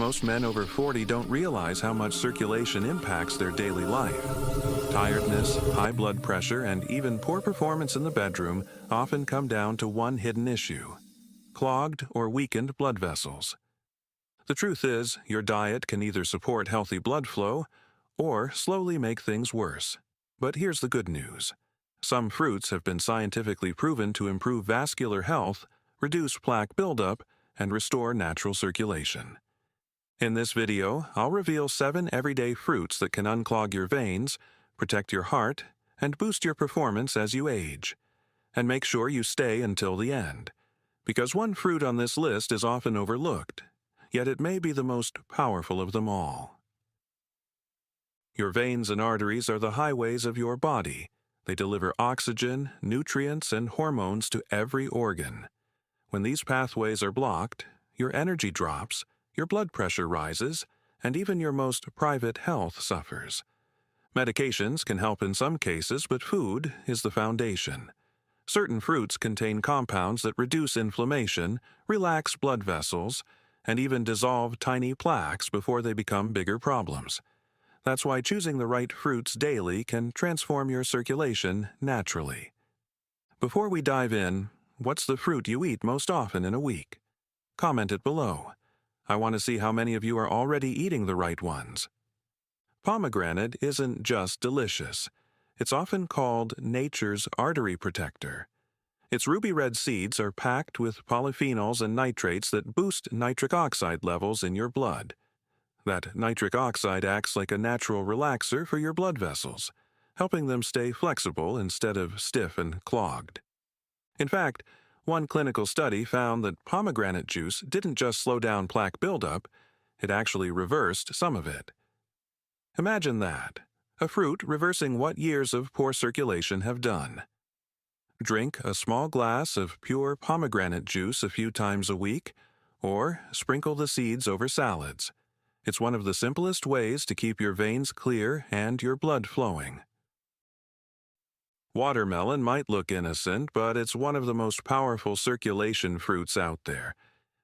Most men over 40 don't realize how much circulation impacts their daily life. Tiredness, high blood pressure, and even poor performance in the bedroom often come down to one hidden issue: clogged or weakened blood vessels. The truth is, your diet can either support healthy blood flow or slowly make things worse. But here's the good news. Some fruits have been scientifically proven to improve vascular health, reduce plaque buildup, and restore natural circulation. In this video, I'll reveal 7 everyday fruits that can unclog your veins, protect your heart, and boost your performance as you age. And make sure you stay until the end, because one fruit on this list is often overlooked, yet it may be the most powerful of them all. Your veins and arteries are the highways of your body. They deliver oxygen, nutrients, and hormones to every organ. When these pathways are blocked, your energy drops, your blood pressure rises, and even your most private health suffers. Medications can help in some cases, but food is the foundation. Certain fruits contain compounds that reduce inflammation, relax blood vessels, and even dissolve tiny plaques before they become bigger problems. That's why choosing the right fruits daily can transform your circulation naturally. Before we dive in, what's the fruit you eat most often in a week? Comment it below. I want to see how many of you are already eating the right ones. Pomegranate isn't just delicious. It's often called nature's artery protector. Its ruby red seeds are packed with polyphenols and nitrates that boost nitric oxide levels in your blood. That nitric oxide acts like a natural relaxer for your blood vessels, helping them stay flexible instead of stiff and clogged. In fact, one clinical study found that pomegranate juice didn't just slow down plaque buildup, it actually reversed some of it. Imagine that, a fruit reversing what years of poor circulation have done. Drink a small glass of pure pomegranate juice a few times a week, or sprinkle the seeds over salads. It's one of the simplest ways to keep your veins clear and your blood flowing. Watermelon might look innocent, but it's one of the most powerful circulation fruits out there.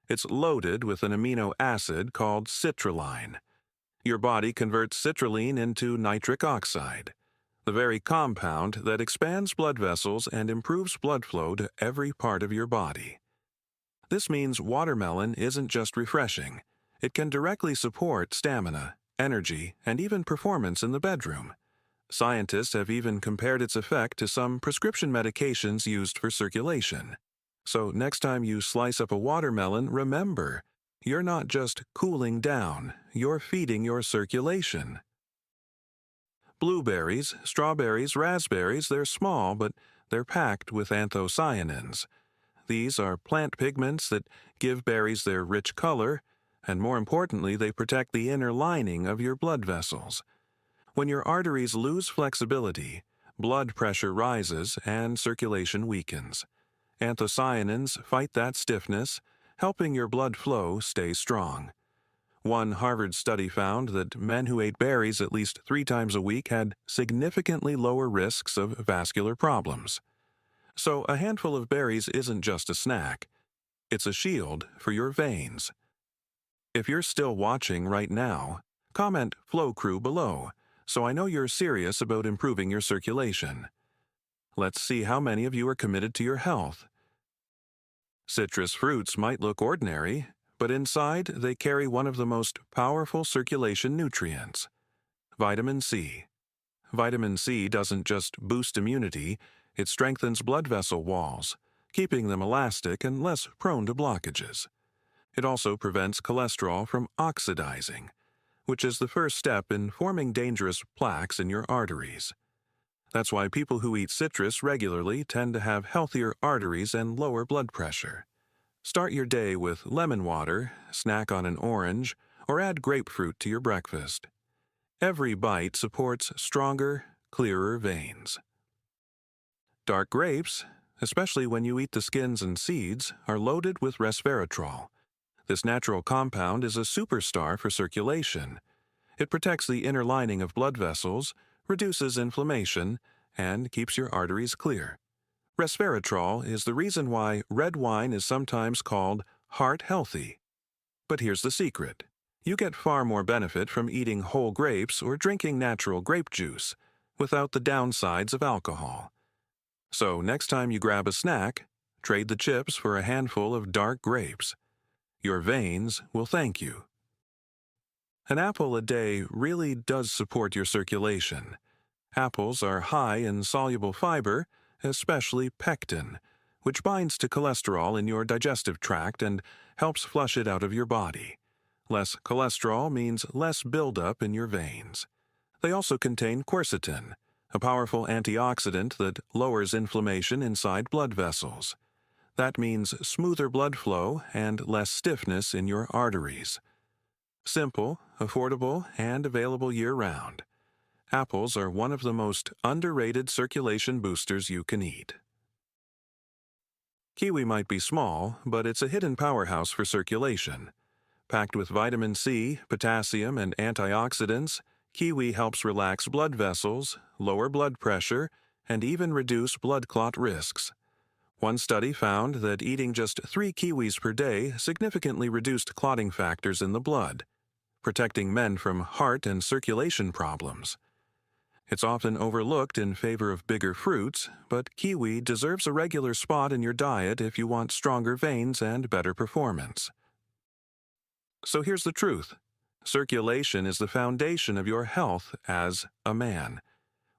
It's loaded with an amino acid called citrulline. Your body converts citrulline into nitric oxide, the very compound that expands blood vessels and improves blood flow to every part of your body. This means watermelon isn't just refreshing. It can directly support stamina, energy, and even performance in the bedroom. Scientists have even compared its effect to some prescription medications used for circulation. So next time you slice up a watermelon, remember, you're not just cooling down, you're feeding your circulation. Blueberries, strawberries, raspberries, they're small, but they're packed with anthocyanins. These are plant pigments that give berries their rich color, and more importantly, they protect the inner lining of your blood vessels. When your arteries lose flexibility, blood pressure rises and circulation weakens. Anthocyanins fight that stiffness, helping your blood flow stay strong. One Harvard study found that men who ate berries at least 3 times a week had significantly lower risks of vascular problems. So a handful of berries isn't just a snack. It's a shield for your veins. If you're still watching right now, comment "Flow Crew" below, so I know you're serious about improving your circulation. Let's see how many of you are committed to your health. Citrus fruits might look ordinary, but inside they carry one of the most powerful circulation nutrients: vitamin C. Vitamin C doesn't just boost immunity, it strengthens blood vessel walls, keeping them elastic and less prone to blockages. It also prevents cholesterol from oxidizing, which is the first step in forming dangerous plaques in your arteries. That's why people who eat citrus regularly tend to have healthier arteries and lower blood pressure. Start your day with lemon water, snack on an orange, or add grapefruit to your breakfast. Every bite supports stronger, clearer veins. Dark grapes, especially when you eat the skins and seeds, are loaded with resveratrol. This natural compound is a superstar for circulation. It protects the inner lining of blood vessels, reduces inflammation, and keeps your arteries clear. Resveratrol is the reason why red wine is sometimes called heart healthy. But here's the secret. You get far more benefit from eating whole grapes or drinking natural grape juice, without the downsides of alcohol. So next time you grab a snack, trade the chips for a handful of dark grapes. Your veins will thank you. An apple a day really does support your circulation. Apples are high in soluble fiber, especially pectin, which binds to cholesterol in your digestive tract and helps flush it out of your body. Less cholesterol means less buildup in your veins. They also contain quercetin, a powerful antioxidant that lowers inflammation inside blood vessels. That means smoother blood flow and less stiffness in your arteries. Simple, affordable, and available year-round. Apples are one of the most underrated circulation boosters you can eat. Kiwi might be small, but it's a hidden powerhouse for circulation. Packed with vitamin C, potassium, and antioxidants, kiwi helps relax blood vessels, lower blood pressure, and even reduce blood clot risks. One study found that eating just 3 kiwis per day significantly reduced clotting factors in the blood, protecting men from heart and circulation problems. It's often overlooked in favor of bigger fruits, but kiwi deserves a regular spot in your diet if you want stronger veins and better performance. So here's the truth. Circulation is the foundation of your health as a man.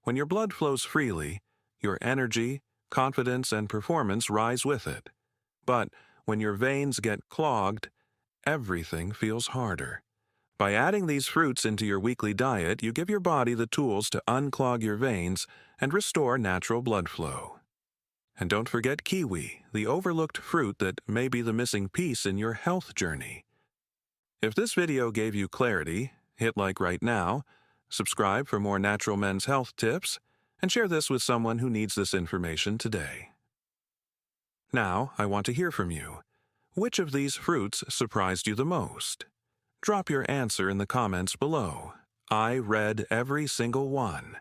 When your blood flows freely, your energy, confidence, and performance rise with it. But when your veins get clogged, everything feels harder. By adding these fruits into your weekly diet, you give your body the tools to unclog your veins and restore natural blood flow. And don't forget kiwi, the overlooked fruit that may be the missing piece in your health journey. If this video gave you clarity, hit like right now, subscribe for more natural men's health tips, and share this with someone who needs this information today. Now, I want to hear from you. Which of these fruits surprised you the most? Drop your answer in the comments below. I read every single one.